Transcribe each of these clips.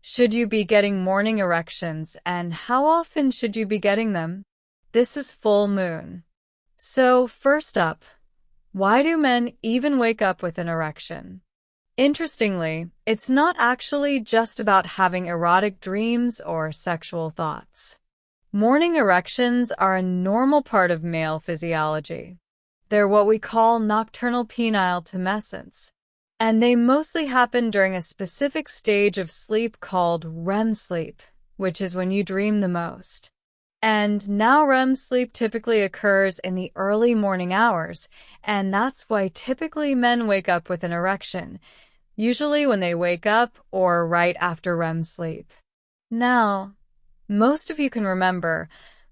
Should you be getting morning erections, and how often should you be getting them? This is full moon. So, first up, why do men even wake up with an erection? Interestingly, it's not actually just about having erotic dreams or sexual thoughts. Morning erections are a normal part of male physiology. They're what we call nocturnal penile tumescence, and they mostly happen during a specific stage of sleep called REM sleep, which is when you dream the most. And now REM sleep typically occurs in the early morning hours, and that's why typically men wake up with an erection, usually when they wake up or right after REM sleep. Now, most of you can remember,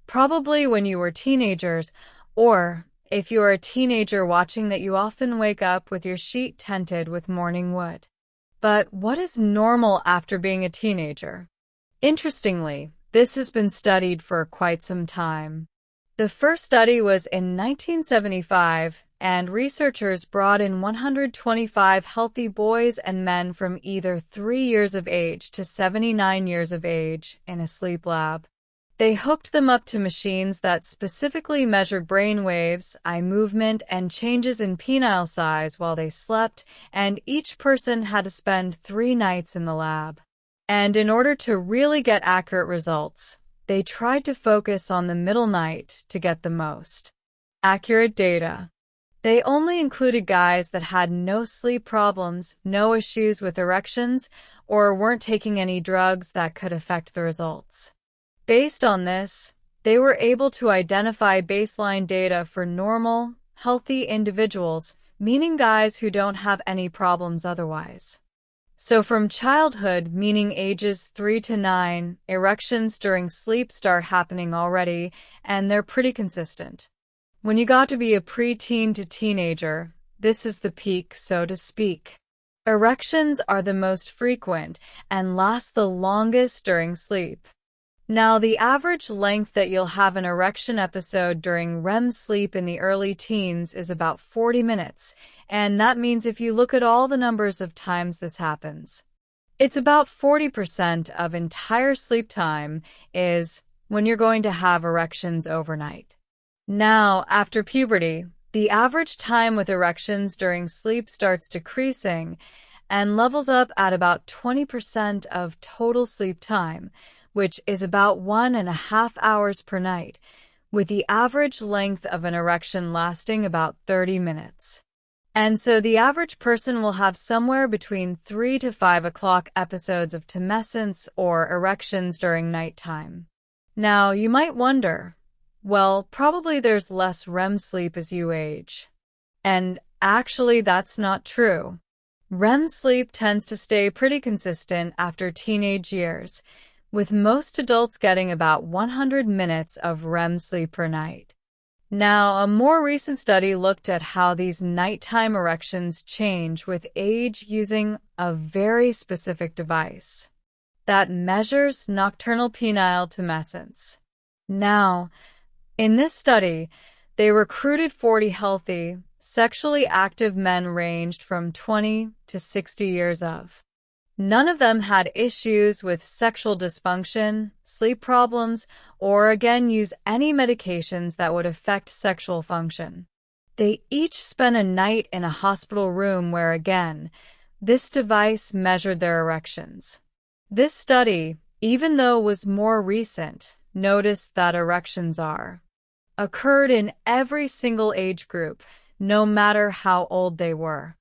probably when you were teenagers, or if you are a teenager watching, that you often wake up with your sheet tinted with morning wood. But what is normal after being a teenager? Interestingly, this has been studied for quite some time. The first study was in 1975, and researchers brought in 125 healthy boys and men from either 3 years of age to 79 years of age in a sleep lab. They hooked them up to machines that specifically measured brain waves, eye movement, and changes in penile size while they slept, and each person had to spend 3 nights in the lab. And in order to really get accurate results, they tried to focus on the middle night to get the most accurate data. They only included guys that had no sleep problems, no issues with erections, or weren't taking any drugs that could affect the results. Based on this, they were able to identify baseline data for normal, healthy individuals, meaning guys who don't have any problems otherwise. So from childhood, meaning ages 3 to 9, erections during sleep start happening already, and they're pretty consistent. When you got to be a preteen to teenager, this is the peak, so to speak. Erections are the most frequent and last the longest during sleep. Now, the average length that you'll have an erection episode during REM sleep in the early teens is about 40 minutes, and that means if you look at all the numbers of times this happens, it's about 40% of entire sleep time is when you're going to have erections overnight. Now, after puberty, the average time with erections during sleep starts decreasing and levels up at about 20% of total sleep time, which is about 1.5 hours per night, with the average length of an erection lasting about 30 minutes. And so the average person will have somewhere between 3 to 5 o'clock episodes of tumescence or erections during nighttime. Now, you might wonder, well, probably there's less REM sleep as you age. And actually, that's not true. REM sleep tends to stay pretty consistent after teenage years, with most adults getting about 100 minutes of REM sleep per night. Now, a more recent study looked at how these nighttime erections change with age using a very specific device that measures nocturnal penile tumescence. Now, in this study, they recruited 40 healthy, sexually active men ranged from 20 to 60 years of. None of them had issues with sexual dysfunction, sleep problems, or again use any medications that would affect sexual function. They each spent a night in a hospital room where again, this device measured their erections. This study, even though it was more recent, noticed that erections occurred in every single age group, no matter how old they were.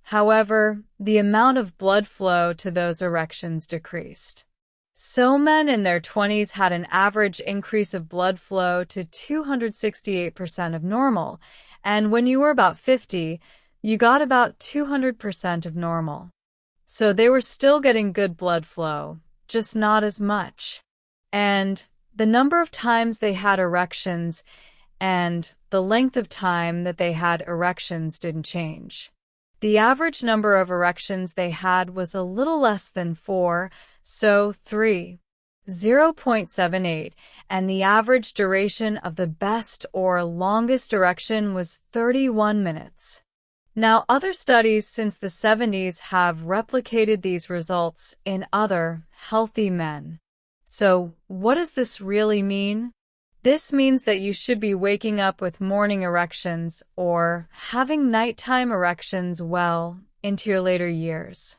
However, the amount of blood flow to those erections decreased. So men in their 20s had an average increase of blood flow to 268% of normal, and when you were about 50, you got about 200% of normal. So they were still getting good blood flow, just not as much. And the number of times they had erections and the length of time that they had erections didn't change. The average number of erections they had was a little less than 4, so 3, 0.78, and the average duration of the best or longest erection was 31 minutes. Now, other studies since the 70s have replicated these results in other healthy men. So, what does this really mean? This means that you should be waking up with morning erections or having nighttime erections well into your later years.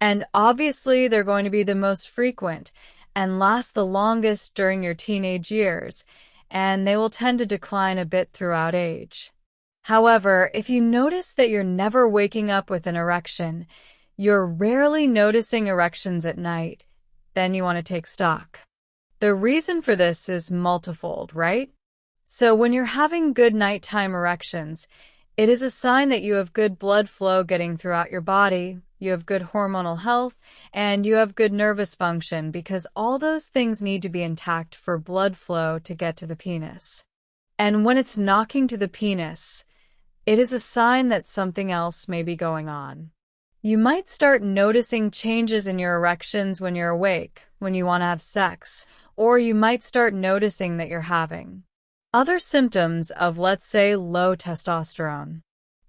And obviously, they're going to be the most frequent and last the longest during your teenage years, and they will tend to decline a bit throughout age. However, if you notice that you're never waking up with an erection, you're rarely noticing erections at night, then you want to take stock. The reason for this is multifold, right? So when you're having good nighttime erections, it is a sign that you have good blood flow getting throughout your body, you have good hormonal health, and you have good nervous function because all those things need to be intact for blood flow to get to the penis. And when it's knocking to the penis, it is a sign that something else may be going on. You might start noticing changes in your erections when you're awake, when you want to have sex, or you might start noticing that you're having other symptoms of, let's say, low testosterone.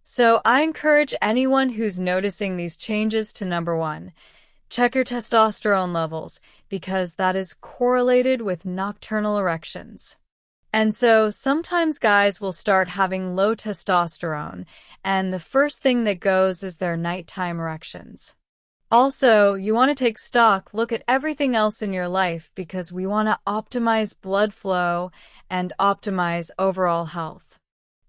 So I encourage anyone who's noticing these changes to number 1, check your testosterone levels because that is correlated with nocturnal erections. And so sometimes guys will start having low testosterone, and the first thing that goes is their nighttime erections. Also, you want to take stock, look at everything else in your life because we want to optimize blood flow and optimize overall health.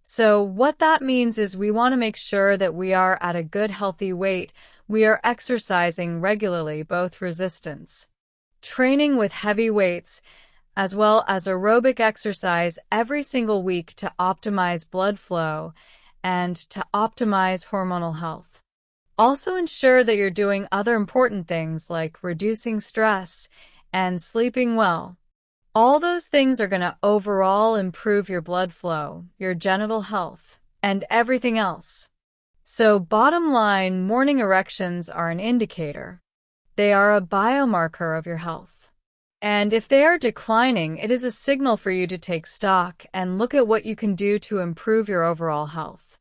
So what that means is we want to make sure that we are at a good healthy weight, we are exercising regularly, both resistance, training with heavy weights, as well as aerobic exercise every single week to optimize blood flow and to optimize hormonal health. Also ensure that you're doing other important things like reducing stress and sleeping well. All those things are going to overall improve your blood flow, your genital health, and everything else. So bottom line, morning erections are an indicator. They are a biomarker of your health. And if they are declining, it is a signal for you to take stock and look at what you can do to improve your overall health.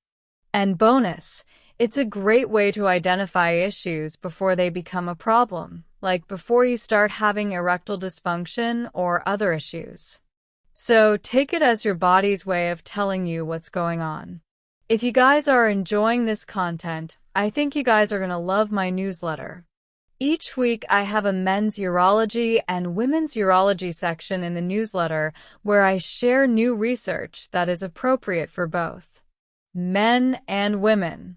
And bonus, it's a great way to identify issues before they become a problem, like before you start having erectile dysfunction or other issues. So take it as your body's way of telling you what's going on. If you guys are enjoying this content, I think you guys are going to love my newsletter. Each week, I have a men's urology and women's urology section in the newsletter where I share new research that is appropriate for both men and women.